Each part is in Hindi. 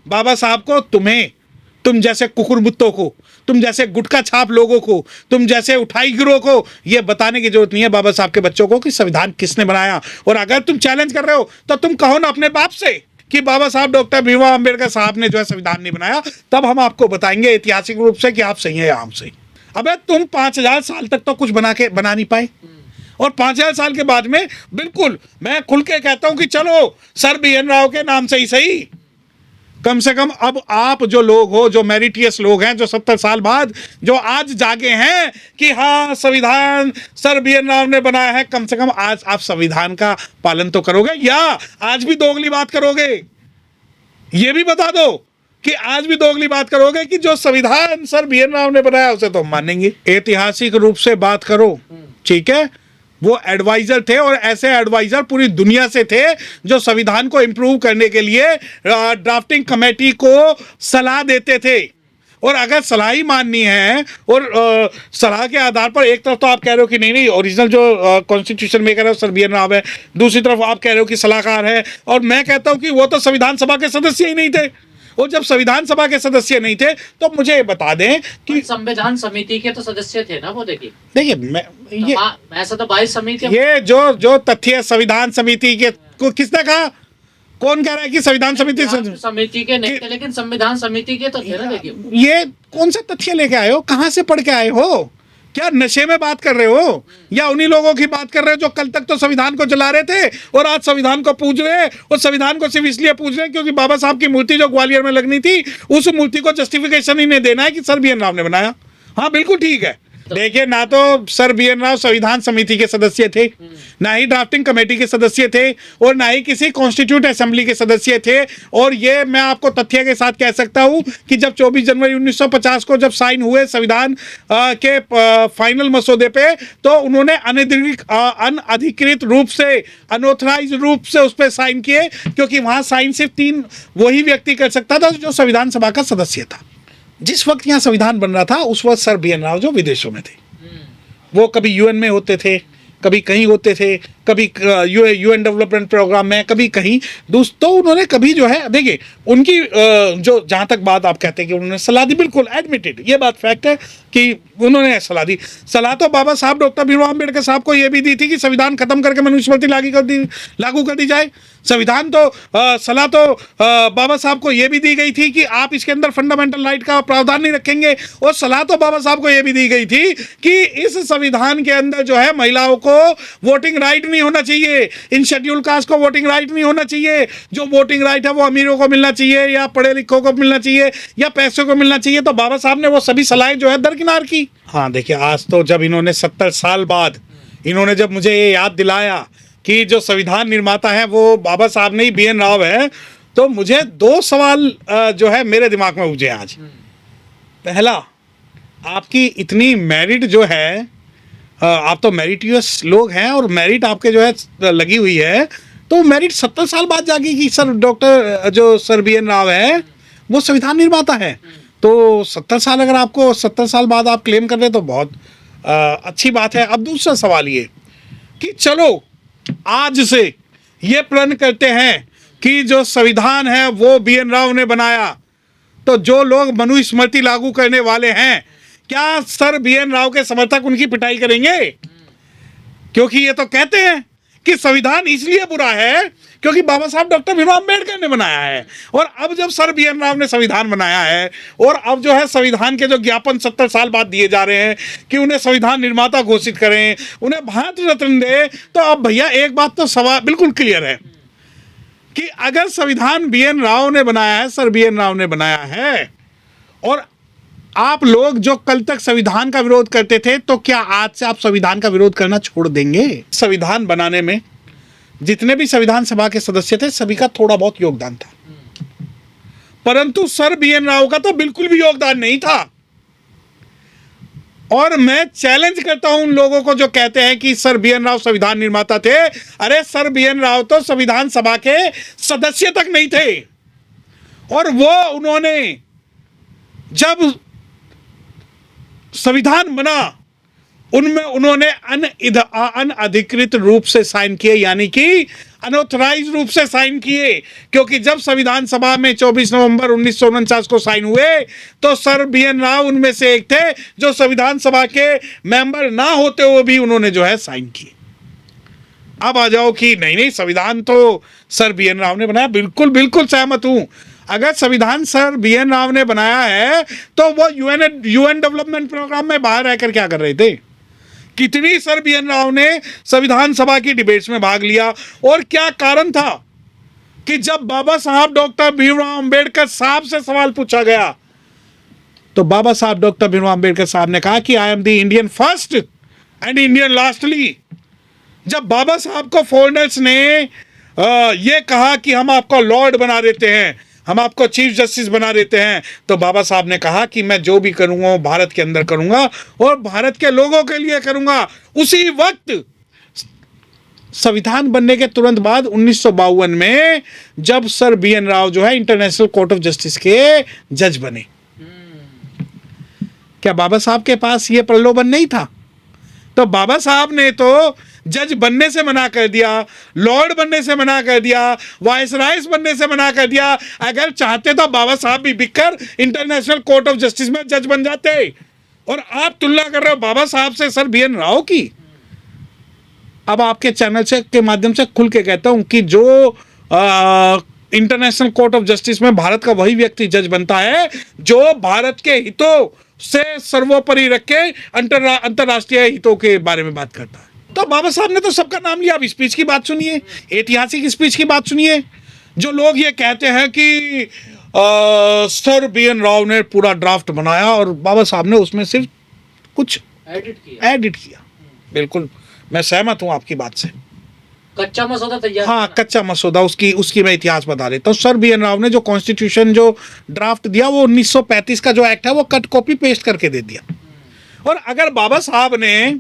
बाबा साहब को, तुम्हें, तुम जैसे कुकुरमुत्तों को, तुम जैसे गुटखा छाप लोगों को, तुम जैसे उठाई गिरोह को ये बताने की जरूरत नहीं है बाबा साहब के बच्चों को कि संविधान किसने बनाया। और अगर तुम चैलेंज कर रहे हो तो तुम कहो ना अपने बाप से कि बाबा साहब डॉक्टर भीमराव अंबेडकर साहब ने जो है संविधान नहीं बनाया, तब हम आपको बताएंगे ऐतिहासिक रूप से कि आप सही है या हम सही। अबे तुम 5000 साल तक तो कुछ बना नहीं पाए, और 5000 साल के बाद में बिल्कुल मैं खुल के कहता हूं कि चलो सर BN राव के नाम से ही सही, कम से कम अब आप जो लोग हो, जो मेरिटियस लोग हैं, जो 70 साल बाद जो आज जागे हैं कि हाँ संविधान सर BN राव ने बनाया है, कम से कम आज आप संविधान का पालन तो करोगे, या आज भी दोगली बात करोगे? ये भी बता दो कि आज भी दोगली बात करोगे कि जो संविधान सर BN राव ने बनाया उसे तो हम मानेंगे। ऐतिहासिक रूप से बात करो, ठीक है? वो एडवाइजर थे, और ऐसे एडवाइजर पूरी दुनिया से थे जो संविधान को इंप्रूव करने के लिए ड्राफ्टिंग कमेटी को सलाह देते थे। और अगर सलाह ही माननी है और सलाह के आधार पर, एक तरफ तो आप कह रहे हो कि नहीं ओरिजिनल जो कॉन्स्टिट्यूशन मेकर है सर BN राव है, दूसरी तरफ आप कह रहे हो कि सलाहकार है, और मैं कहता हूं कि वो तो संविधान सभा के सदस्य ही नहीं थे। और जब संविधान सभा के सदस्य नहीं थे तो मुझे बता दें कि संविधान समिति के तो सदस्य थे ना वो। देखिए मैं ये ऐसा तो 22 समिति, ये जो तथ्य संविधान समिति के को किसने कहा? कौन कह रहा है कि संविधान समिति के नहीं थे, लेकिन संविधान समिति के तो थे ना। देखिए ये कौन सा तथ्य लेके आए हो? कहां से पढ़ के आए हो? क्या नशे में बात कर रहे हो, या उन्हीं लोगों की बात कर रहे हो जो कल तक तो संविधान को जला रहे थे और आज संविधान को पूज रहे हैं? और संविधान को सिर्फ इसलिए पूज रहे हैं क्योंकि बाबा साहब की मूर्ति जो ग्वालियर में लगनी थी, उस मूर्ति को जस्टिफिकेशन इन्हें देना है कि सर BN राव ने बनाया। हाँ बिल्कुल ठीक है। देखिए, ना तो सर BN राव संविधान समिति के सदस्य थे, ना ही ड्राफ्टिंग कमेटी के सदस्य थे, और ना ही किसी कॉन्स्टिट्यूट असेंबली के सदस्य थे। और ये मैं आपको तथ्य के साथ कह सकता हूं कि जब 24 जनवरी 1950 को जब साइन हुए संविधान के फाइनल मसौदे पे, तो उन्होंने अनधिकृत रूप से, अनऑथराइज रूप से उस पर साइन किए, क्योंकि वहां साइन सिर्फ 3 वही व्यक्ति कर सकता था जो संविधान सभा का सदस्य था। जिस वक्त यहाँ संविधान बन रहा था उस वक्त सर BN राव जो विदेशों में थे, वो कभी UN में होते थे, कभी कहीं होते थे, कभी UN डेवलपमेंट प्रोग्राम में, कभी कहीं। दोस्तों उन्होंने कभी जो है, देखिए उनकी जो जहाँ तक बात आप कहते हैं कि उन्होंने सलाह दी, बिल्कुल एडमिटेड, ये बात फैक्ट है कि उन्होंने सलाह दी। सलाह तो बाबा साहब डॉक्टर भीमराव अम्बेडकर साहब को ये भी दी थी कि संविधान खत्म करके मनुस्मृति लागू कर दी जाए। संविधान तो सलाह तो बाबा साहब को ये भी दी गई थी कि आप इसके अंदर फंडामेंटल राइट का प्रावधान नहीं रखेंगे। और सलाह तो बाबा साहब को ये भी दी गई थी कि इस संविधान के अंदर जो है महिलाओं को वोटिंग राइट नहीं होना चाहिए, इन शेड्यूल कास्ट को वोटिंग राइट नहीं होना चाहिए। जो वोटिंग राइट है वो अमीरों को मिलना चाहिए, या पढ़े लिखों को मिलना चाहिए, या पैसों को मिलना चाहिए। तो बाबा साहब ने वो सभी सलाहें जो है दरकिनार की। हाँ देखिए, आज तो जब इन्होंने 70 साल बाद इन्होंने जब मुझे ये याद दिलाया कि जो संविधान निर्माता है वो बाबा साहब नहीं BN राव है, तो मुझे 2 सवाल जो है मेरे दिमाग में उठे आज। पहला, आपकी इतनी मेरिट जो है, आप तो मेरिटियस लोग हैं और मेरिट आपके जो है लगी हुई है, तो मेरिट 70 साल बाद जागी कि सर डॉक्टर जो सर BN राव है वो संविधान निर्माता है। तो 70 साल अगर आपको 70 साल बाद आप क्लेम कर रहे हैं तो बहुत अच्छी बात है। अब दूसरा सवाल ये कि चलो आज से ये प्रण करते हैं कि जो संविधान है वो BN राव ने बनाया, तो जो लोग मनुस्मृति लागू करने वाले हैं, क्या सर BN राव के समर्थक उनकी पिटाई करेंगे? क्योंकि ये तो कहते हैं कि संविधान इसलिए बुरा है क्योंकि बाबा साहब डॉक्टर भीमराव अम्बेडकर ने बनाया है। और अब जब सर BN राव ने संविधान बनाया है, और अब जो है संविधान के जो ज्ञापन 70 साल बाद दिए जा रहे हैं कि उन्हें संविधान निर्माता घोषित करें, उन्हें भारत रत्न दे, तो अब भैया एक बात तो सवाल बिल्कुल क्लियर है कि अगर संविधान BN राव ने बनाया है, सर BN राव ने बनाया है, और आप लोग जो कल तक संविधान का विरोध करते थे, तो क्या आज से आप संविधान का विरोध करना छोड़ देंगे? संविधान बनाने में जितने भी संविधान सभा के सदस्य थे सभी का थोड़ा बहुत योगदान था, परंतु सर BN राव का तो बिल्कुल भी योगदान नहीं था। और मैं चैलेंज करता हूं उन लोगों को जो कहते हैं कि सर BN राव संविधान निर्माता थे। अरे सर BN राव तो संविधान सभा के सदस्य तक नहीं थे, और वो उन्होंने जब संविधान बना उनमें उन्होंने अनअधिकृत रूप से साइन किए, यानी कि अनऑथराइज रूप से साइन किए, क्योंकि जब संविधान सभा में 24 नवंबर 1949 को साइन हुए तो सर BN राव उनमें से एक थे जो संविधान सभा के मेंबर ना होते हुए भी उन्होंने जो है साइन किए। अब आ जाओ कि नहीं नहीं संविधान तो सर BN राव ने बनाया, बिल्कुल बिल्कुल सहमत हूं। अगर संविधान सर BN राव ने बनाया है तो वो यूएन डेवलपमेंट प्रोग्राम में बाहर रहकर क्या कर रहे थे? कितनी सर BN राव ने संविधान सभा की डिबेट्स में भाग लिया, और क्या कारण था कि जब बाबा साहब डॉक्टर भीमराव अंबेडकर साहब से सवाल पूछा गया तो बाबा साहब डॉक्टर भीमराव अंबेडकर साहब ने कहा कि I am the Indian first and Indian lastly. जब बाबा साहब को फॉरेनर्स ने ये कहा कि हम आपको लॉर्ड बना देते हैं, हम आपको चीफ जस्टिस बना देते हैं, तो बाबा साहब ने कहा कि मैं जो भी करूंगा वो भारत के अंदर करूंगा और भारत के लोगों के लिए करूंगा। उसी वक्त संविधान बनने के तुरंत बाद 1952 में जब सर BN राव जो है इंटरनेशनल कोर्ट ऑफ जस्टिस के जज बने, क्या बाबा साहब के पास ये प्रलोभन नहीं था? तो बाबा साहब ने तो जज बनने से मना कर दिया, लॉर्ड बनने से मना कर दिया, वाइसरायस बनने से मना कर दिया। अगर चाहते तो बाबा साहब भी बिककर इंटरनेशनल कोर्ट ऑफ जस्टिस में जज बन जाते। और आप तुलना कर रहे हो बाबा साहब से सर BN राव की। अब आपके चैनल से के माध्यम से खुल के कहता हूं कि जो इंटरनेशनल कोर्ट ऑफ जस्टिस में भारत का वही व्यक्ति जज बनता है जो भारत के हितों से सर्वोपरि रख के अंतरराष्ट्रीय हितों के बारे में बात करता है। तो बाबा साहब ने तो सबका नाम लिया। अब स्पीच की बात सुनिए, ऐतिहासिक स्पीच की बात सुनिए। जो लोग ये कहते हैं कि सर BN राव ने पूरा ड्राफ्ट बनाया और बाबा साहब ने उसमें सिर्फ कुछ एडिट किया, बिल्कुल मैं सहमत हूं आपकी बात से। कच्चा मसौदा तैयार, हाँ कच्चा मसौदा, उसकी मैं इतिहास बता देता हूँ। सर BN राव ने जो कॉन्स्टिट्यूशन जो ड्राफ्ट दिया वो 1935 का जो एक्ट है वो कट कॉपी पेस्ट करके दे दिया। और अगर बाबा साहब ने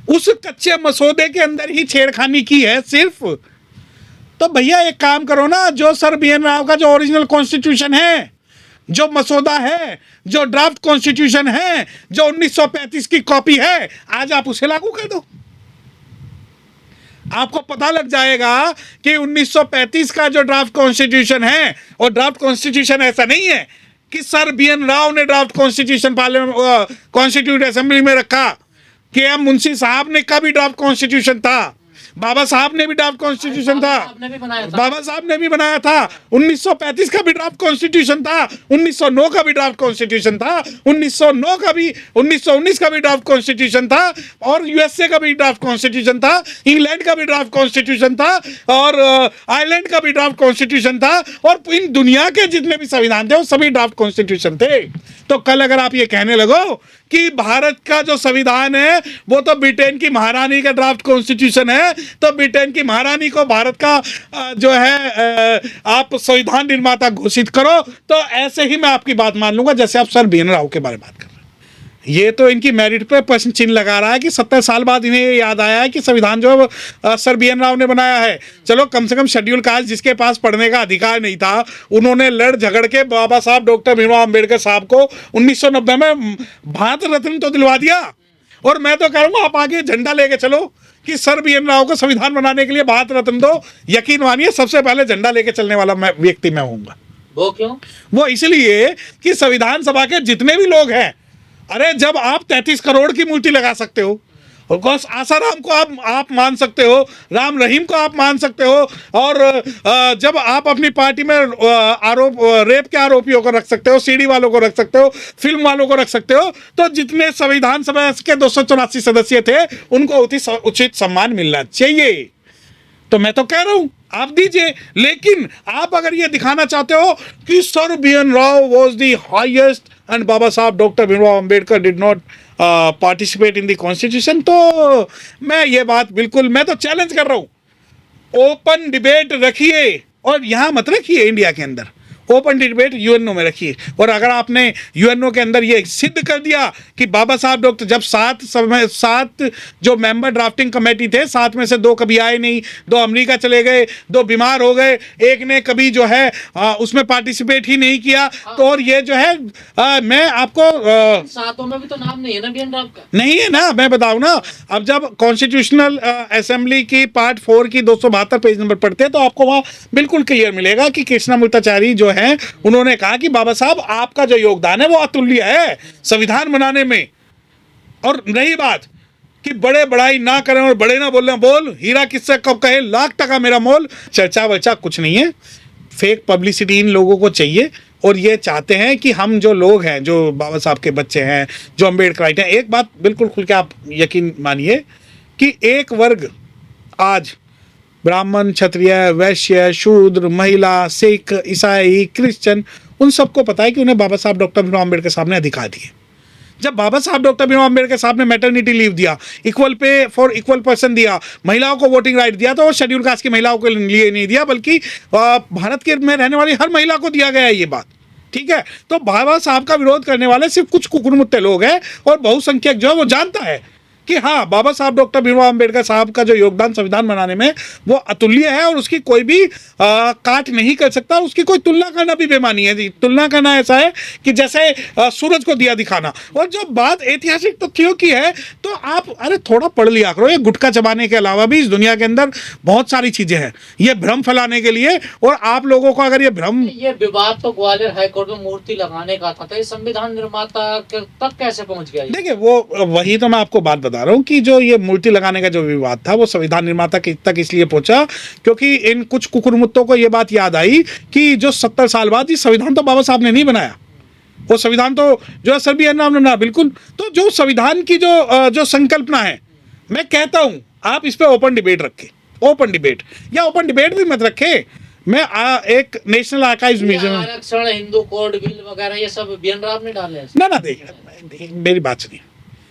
उस कच्चे मसौदे के अंदर ही छेड़खानी की है सिर्फ, तो भैया एक काम करो ना, जो सर BN राव का जो ओरिजिनल कॉन्स्टिट्यूशन है, जो मसौदा है, जो ड्राफ्ट कॉन्स्टिट्यूशन है, जो 1935 की कॉपी है, आज आप उसे लागू कर दो। आपको पता लग जाएगा कि 1935 का जो ड्राफ्ट कॉन्स्टिट्यूशन है, और ड्राफ्ट कॉन्स्टिट्यूशन ऐसा नहीं है कि सर BN राव ने draft constitution parliament constitute assembly में रखा। KM मुंशी साहब ने का भी ड्राफ्ट कॉन्स्टिट्यूशन था, बाबा साहब ने भी ड्राफ्ट कॉन्स्टिट्यूशन था, बाबा साहब ने भी बनाया था। 1935 का भी ड्राफ्ट कॉन्स्टिट्यूशन था, 1909 का भी ड्राफ्ट कॉन्स्टिट्यूशन था, 1909 का भी 1919 का भी ड्राफ्ट कॉन्स्टिट्यूशन था, और USA का भी ड्राफ्ट कॉन्स्टिट्यूशन था, इंग्लैंड का भी ड्राफ्ट कॉन्स्टिट्यूशन था, और आयरलैंड का भी ड्राफ्ट कॉन्स्टिट्यूशन था, और इन दुनिया के जितने भी संविधान थे वो सभी ड्राफ्ट कॉन्स्टिट्यूशन थे। तो कल अगर आप ये कहने लगो कि भारत का जो संविधान है वो तो ब्रिटेन की महारानी का ड्राफ्ट कॉन्स्टिट्यूशन है, तो ब्रिटेन की महारानी को भारत का जो है आप संविधान निर्माता घोषित करो, तो ऐसे ही मैं आपकी बात मान लूंगा जैसे आप सर BN राव के बारे में बात कर रहे हैं। ये तो इनकी मेरिट पे प्रश्न चिन्ह लगा रहा है कि 70 साल बाद इन्हें ये याद आया है कि संविधान जो सर BN राव ने बनाया है। चलो कम से कम शेड्यूल कास्ट जिसके पास पढ़ने का अधिकार नहीं था, उन्होंने लड़ झगड़ के बाबा साहब डॉक्टर भीमराव अंबेडकर साहब को 1990 में भारत रत्न तो दिलवा दिया। और मैं तो कहूँगा आप आगे झंडा लेके चलो कि सर BN राव को संविधान बनाने के लिए भारत रत्न दो। यकीन मानिए सबसे पहले झंडा लेके चलने वाला व्यक्ति मैं होऊंगा। वो क्यों? वो इसलिए कि संविधान सभा के जितने भी लोग हैं, अरे जब आप 33 करोड़ की मूर्ति लगा सकते हो, आसाराम को आप मान सकते हो, राम रहीम को आप मान सकते हो, और जब आप अपनी पार्टी में रेप के आरोपियों को रख सकते हो, सीडी वालों को रख सकते हो, फिल्म वालों को रख सकते हो, तो जितने संविधान सभा के 284 सदस्य थे उनको उचित सम्मान मिलना चाहिए। तो मैं तो कह रहा हूं आप दीजिए, लेकिन आप अगर ये दिखाना चाहते हो कि sir BN Rao was the highest and Baba Saheb doctor Bhimrao Ambedkar did not participate in the constitution, तो मैं ये बात बिल्कुल, मैं तो चैलेंज कर रहा हूं, ओपन डिबेट रखिए। और यहां मत रखिए इंडिया के अंदर, ओपन डिबेट यूएनओ में रखिए। और अगर आपने यूएनओ के अंदर ये सिद्ध कर दिया कि बाबा साहब डॉक्टर, जब सात जो मेंबर ड्राफ्टिंग कमेटी थे, 7 में से 2 कभी आए नहीं, 2 अमेरिका चले गए, 2 बीमार हो गए, एक ने कभी जो है उसमें पार्टिसिपेट ही नहीं किया, तो और ये जो है मैं आपको 7 में भी तो नाम नहीं है ना बी एन राव का। नहीं है ना, मैं बताऊं ना, अब जब कॉन्स्टिट्यूशनल असेंबली की पार्ट 4 की 272 पेज नंबर पढ़ते हैं तो आपको वहां बिल्कुल क्लियर मिलेगा कि कृष्णमूर्ताचारी जो है उन्होंने कहा कि बाबा साहब आपका जो योगदान है वो अतुल्य है संविधान बनाने में। और रही बात कि बड़े बड़ाई ना करें और बड़े ना बोल, हीरा किससे कब कहे लाख टका मेरा मोल, चर्चा वर्चा कुछ नहीं है। फेक पब्लिसिटी इन लोगों को चाहिए और ये चाहते हैं कि हम जो लोग हैं, जो बाबा साहब के बच्चे हैं, जो अम्बेडकराइट हैं, एक बात बिल्कुल खुल के आप यकीन मानिए कि एक वर्ग आज ब्राह्मण, क्षत्रिय, वैश्य, शूद्र, महिला, सिख, ईसाई, क्रिश्चियन, उन सबको पता है कि उन्हें बाबा साहब डॉक्टर भीमराव अम्बेडकर साहब ने अधिकार दिए। जब बाबा साहब डॉक्टर भीमराव अम्बेडकर साहब ने मैटरनिटी लीव दिया, equal pay for equal person दिया, महिलाओं को वोटिंग राइट दिया, तो वो शेड्यूल कास्ट की महिलाओं के लिए नहीं दिया, बल्कि भारत के में रहने वाली हर महिला को दिया गया है ये बात। ठीक है, तो बाबा साहब का विरोध करने वाले सिर्फ कुछ कुकुरमुत्ते लोग हैं और बहुसंख्यक जो है वो जानता है कि हाँ, बाबा साहब डॉक्टर भीमराव अम्बेडकर साहब का जो योगदान संविधान बनाने में वो अतुल्य है और उसकी कोई भी काट नहीं कर सकता। उसकी कोई तुलना करना भी बेमानी है। तुलना करना ऐसा है कि जैसे सूरज को दिया दिखाना। और जब बात ऐतिहासिक तथ्यों की है तो आप अरे थोड़ा पढ़ लिया करो। ये गुटखा चबाने के अलावा भी इस दुनिया के अंदर बहुत सारी चीजें हैं ये भ्रम फैलाने के लिए। और आप लोगों को अगर ये भ्रम, ये विवाद तो ग्वालियर हाईकोर्ट में मूर्ति लगाने का था, तो ये संविधान निर्माता तक कैसे पहुंच गया? देखिए वो वही तो मैं आपको बात बता रहा हूँ कि जो ये मूर्ति लगाने का जो विवाद था वो संविधान निर्माता तक इसलिए पहुंचा क्योंकि इन कुछ कुकुरमुत्तों को ये बात याद आई कि जो 70 साल बाद ये संविधान तो बाबा साहब ने नहीं बनाया, वो संविधान तो जो है सर बी एन राव ने बनाया। बिल्कुल, तो जो संविधान की जो संकल्पना है, मैं कहता हूं आप इस पे ओपन डिबेट रखें, ओपन डिबेट, या ओपन डिबेट भी मत रखे। मैं एक नेशनल आर्काइव्स म्यूजियम, आरक्षण, हिंदू कोड बिल वगैरह ये सब बी एन राव ने डाले हैं। ना देखिए मेरी बात सुनिए,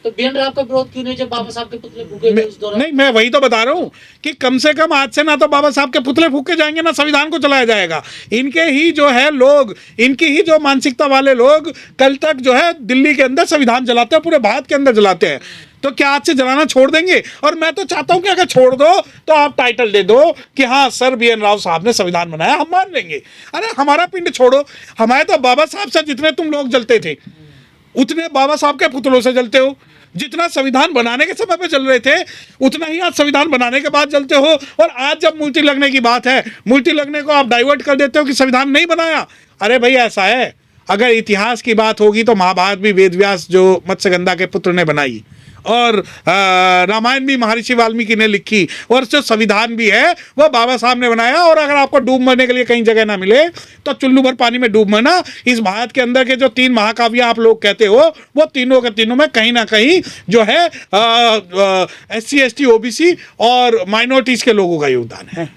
तो बी एन राव का विरोध क्यों नहीं जब बाबा साहब के पुतले फूके गए उस दौरान? नहीं, मैं वही तो बता रहा हूँ कि कम से कम आज से ना तो बाबा साहब के पुतले फूके जाएंगे ना संविधान को चलाया जाएगा। इनके ही जो है लोग, इनकी ही जो मानसिकता वाले लोग कल तक जो है दिल्ली के अंदर संविधान जलाते हैं, पूरे भारत के अंदर जलाते हैं। तो क्या आज से जलाना छोड़ देंगे? और मैं तो चाहता हूं कि अगर छोड़ दो तो आप टाइटल दे दो कि हाँ सर बी एन राव साहब ने संविधान बनाया, हम मान लेंगे। अरे हमारा पिंड छोड़ो, हमारे तो बाबा साहब से जितने तुम लोग जलते थे उतने बाबा साहब के पुतलों से जलते हो। जितना संविधान बनाने के समय पे चल रहे थे उतना ही आज संविधान बनाने के बाद जलते हो। और आज जब मूर्ति लगने की बात है, मूर्ति लगने को आप डाइवर्ट कर देते हो कि संविधान नहीं बनाया। अरे भाई ऐसा है, अगर इतिहास की बात होगी तो महाभारत भी वेद व्यास जो मत्स्यगंधा के पुत्र ने बनाई, और रामायण भी महर्षि वाल्मीकि ने लिखी, और जो संविधान भी है वो बाबा साहब ने बनाया। और अगर आपको डूब मरने के लिए कहीं जगह ना मिले तो चुल्लू भर पानी में डूब मरना। इस भारत के अंदर के जो 3 महाकाव्य आप लोग कहते हो वो तीनों के तीनों में कहीं ना कहीं जो है SC ST OBC और माइनॉरिटीज के लोगों का योगदान है।